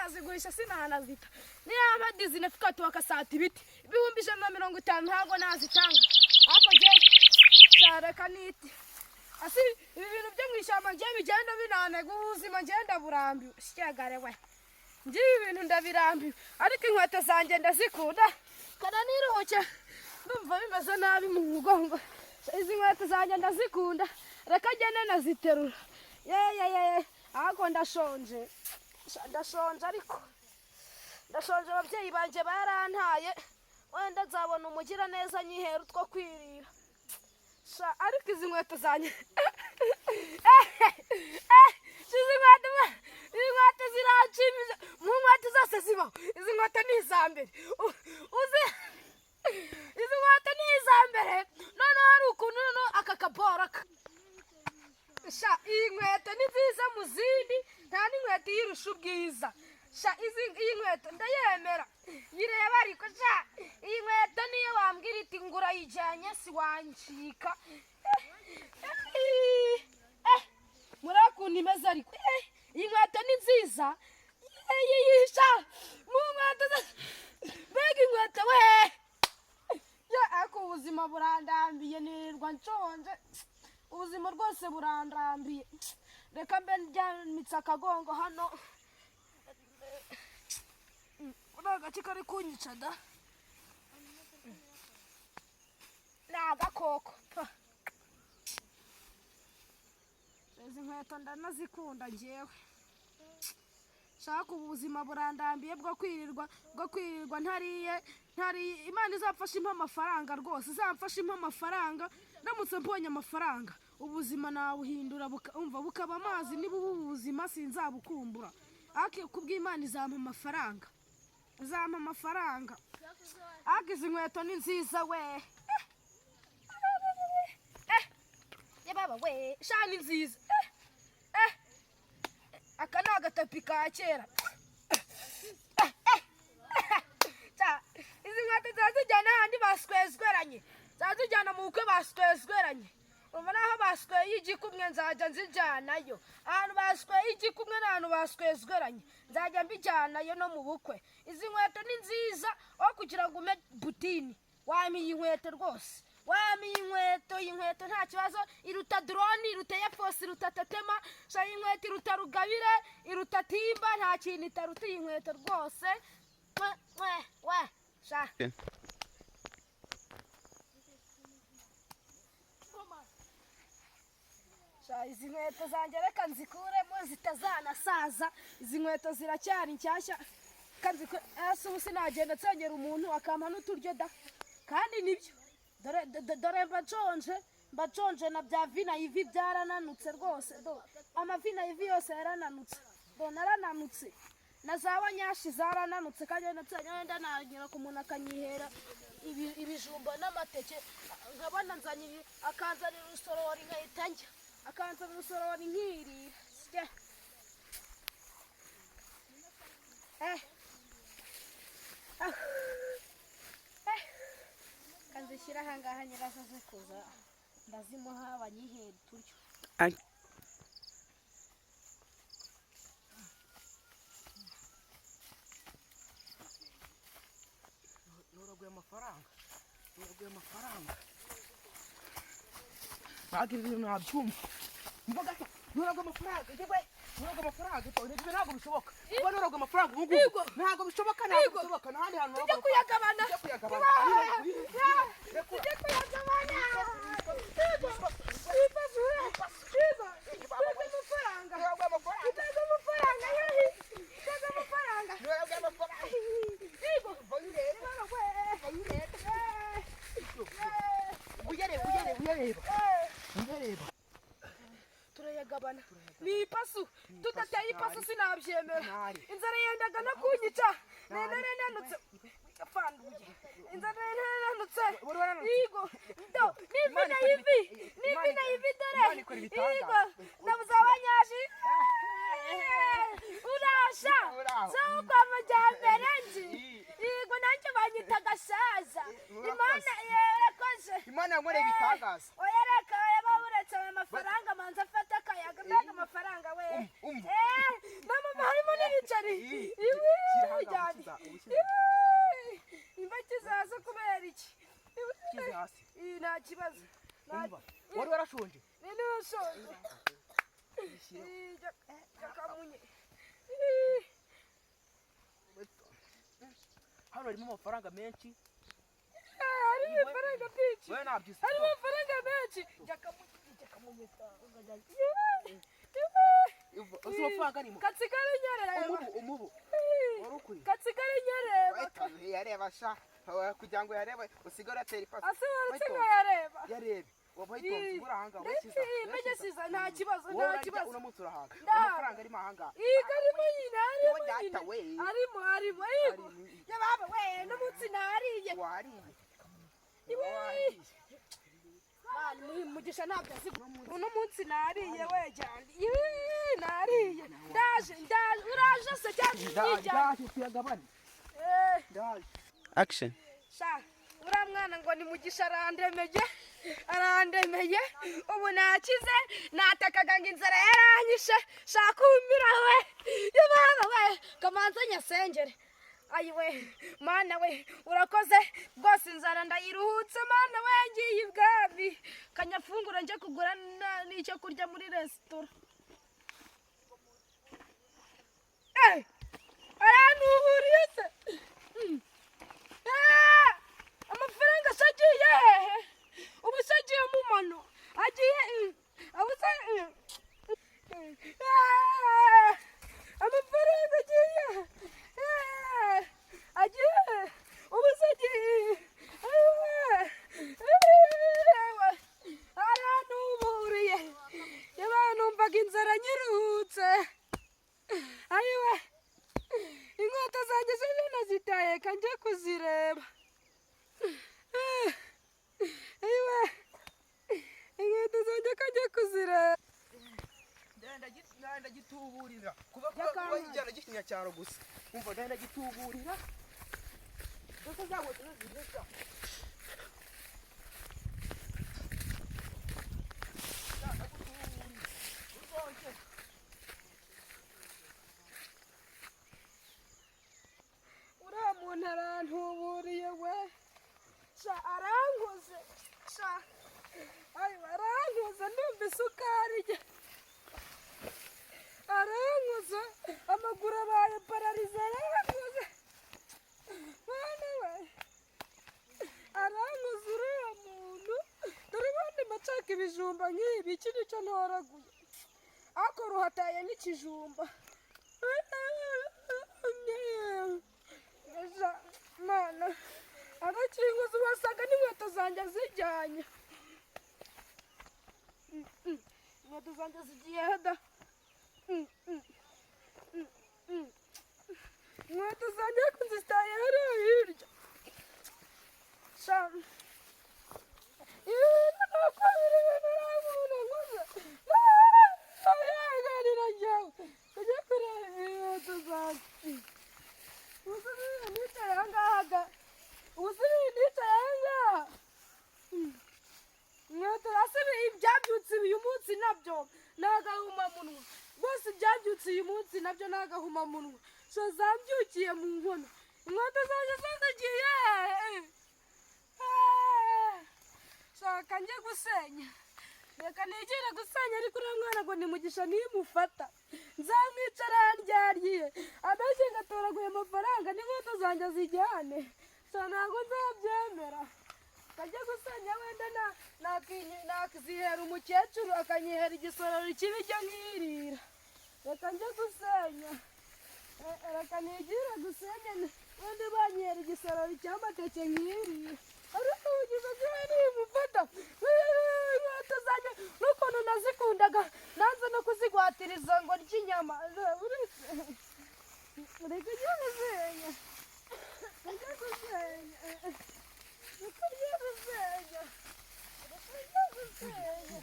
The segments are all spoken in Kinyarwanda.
sinazigurisha sinanazita niya madizi nafika tu akasata ibiti 150 ntago nazitanga ako je cyara kaniti asi ibintu byo mwishamba ngiye bigenda binane guzima ngenda burambi shigare we ngiye ibintu ndabirambi ariko inkweto zanjye ndazikunda kana niruke ndumva bimeze nabi mu mugongo izi nkweto zanjye ndazikunda reka gene naziterura ye ako ndashonje ariko ndashonje ababyeyi banje barantaye wenda nzabona umugira neza nyihera utwo kwirira ariko izi nkweto zanjye izi nkweto ziracimije mu nkweto zose zibaho izi nkweto ni izambere uzi izi nkweto ni izambere noneho hari ukuntu aka kaboraka iyi nkweto ni nziza mu zindi nta n'inkweto yirusha ubwiza iyi nkweto ndayemera yireba ariko iyi nkweto niyo wambwira iti ngura yijyanye si wancika murakuntu imeze ariko iyi nkweto ni nziza mu nkweto mbega inkweto we ariko ubuzima burandambiye nirirwa nshonje ubuzima rwose burandambiye reka mbe njyamitse akagongo hano agace kari kunyica da ni agakoko izi nkweto ndanazikunda njyewe shaka ubuzima burandambiye bwo kwirirwa ntariye Imana izamfasha impa amafaranga rwose izamfasha impa amafaranga ndamutse mbonye amafaranga ubuzima nawuhindura bukaba amazi niba ubuzima sinzabukumbura ariko kubw'Imana izampa amafaranga ariko izi nkweto ni nziza we baba we shani nziza aka ni agatapi ka kera izi nkweto zazijyana ahandi baswezweranye zazijyana mu bukwe baswezweranye ubu naho basweye igikumwe nzajya nzijyanayo ahantu basweye igikumwe n'ahantu baswezweranye nzajya mbijyanayo no mu bukwe izi nkweto ni nziza aho kugira ngo ume butini wamiye inkweto rwose wamiye inkweto nta kibazo iruta drone iruta yaposi iruta tatema iyi nkweto iruta rugabire iruta timba nta kintu itaruta iyi nkweto rwose we sha izi nkweto zanjye reka nzikuremo zitazanasaza izi nkweto ziracyari nshyashya hasi ubu sinagenda nsengera umuntu akampa n'uturyo da kandi nibyo dore mbaconje na bya vina ivi byarananutse rwose amavina ivi yose yarananutse narananutse na za wanyashi zarananutse kandi wenda nanyura ku muntu akanyihera ibijumba n'amateke nkabona nzanye akanzanira urusorori nkahita njya akanzanira urusorori nkirira kanzishyira ahangaha nyirazo zikuza ndazimuha banyihere turyo nuraguye amafaranga bagira ibintu nabyumva mvuga ko nuraguye amafaranga ntabwo bishoboka kuba nuraguye amafaranga ubu ngubu ntabwo bishoboka n'ahandi hantu tujya kuyagabana turayagabana ni ipasu tudateye ipasu sinabyemera inzara yendaga no kunyica nananutse afanduye inzara nananutse yigo nivina ivi dore yigo nabuza abanyashi urasha soko amajyambere nji yigo nanjye banyita gasaza Imana yankoreye ibitangaza oyareka yababuretse amafaranga manza afata akayaga mbega amafaranga we mama harimo n'ibiceri kibazo. Wari warashonje? Nini ushonje? Jakamunye. Hano harimo amafaranga menshi. Hari amafaranga menshi. Wewe nabyise. Hari amafaranga menshi. Jakamunye Uzi amafaranga arimo? Katsigara nyerera. Umubu. Warukuri. Katsigara nyerera. Yareba sha. Kugira ngo yarebe usigara atera ipasi. Asibarutse yareba. Yarebe. Wabayitonze urahanga wasiza. Mbegesiza nta kibazo nta kibazo. Uramutse urahanga. Amafaranga arimo ahanga. Karimo nyina arimo. Ya baba we no munsi nariye. Wariye. Mani mugisha ntabwo azi uno munsi nariye we cyane. Nariye. Ndaje uraje se cyane. Ndaje tuyagabane. Ndaje. Action. Sha ura mwana ngo ni mugisha arandemeye ubu nakize natakaga ngo inzara yaranyishe shaka umira we yababa we kamanza nyasengere ayiwe mana we urakoze bwose inzara ndayiruhutse mana we ngiye ibwami kanyafungura nje kugura n'icyo kurya muri resitora aranuburiye se amafaranga sagiye ubu sagiye mu mano agiye amafaranga agiye ubu sagiye aranuburiye yabanumvaga inzara nyiruhutse ayiwe inkweto zanjye zije nazitaye kanje kuzireba ayiwe inkweto zanjye kanje kuzireba ndenda gituburira kuba ijyana gikinya cyaro gusa umva ndenda gituburira doko zawe tuzigisha umuntu arantuburiye we sha aranguze sha aranguze ndumva isukari ye aranguze amaguru abaye pararize aranguze mwana we aranguze uriya muntu dore ubundi macaka ibijumba nk'ibi iki nicyo ntoraguye ariko ruhataye n'ikijumba mana agakinguzi wasaga n'inkweto zanjye zijyanye inkweto zanjye zigiye heda inkweto zanjye ariko nzitaye hariya hirya shama yaganira njyewe ujye kureba inkweto zanjye ubusubire nicaye ahangaha inkweto yasibiye ibyabyutse uyu munsi nabyo ni agahumamunwa rwose ibyabyutse uyu munsi nabyo ni agahumamunwa so zambyukiye mu nkono inkweto zanjye zagiye shaka njye gusenya reka nigire gusenya ariko uriya mwana ngo ni mugisha nimufata nzamwicara yandyaryiye amashyi ngatoraguye amafaranga n'inkweto zanjye zijyane so ntabwo nzabyemera kajya gusenya wenda nakizihera umukecuru akanyihera igisorori kibijya nkirira reka njye gusenya reka nigire gusenya wenda banyihera igisorori cy'amateke nkirira ariko ugize ziwe nimufata inkweto zanjye n'ukuntu nazikundaga nanze no kuzigwatiriza ngo ry'inyama reka njye gusenya njye gusenya reka njye gusenya reka njye gusenya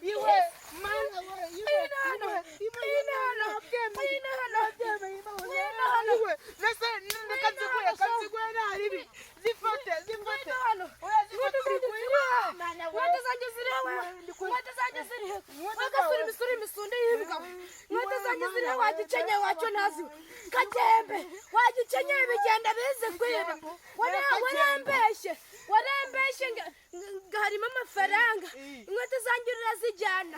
Iwe inkweto zanjye zirihe wagasura imisura imisunde y'imbwa inkweto zanjye zirihe wagikenye wacyo ntaziwe kagembe wagikenye bigenda bize kwiba warembeshye harimo amafaranga inkweto zanjye urazijyana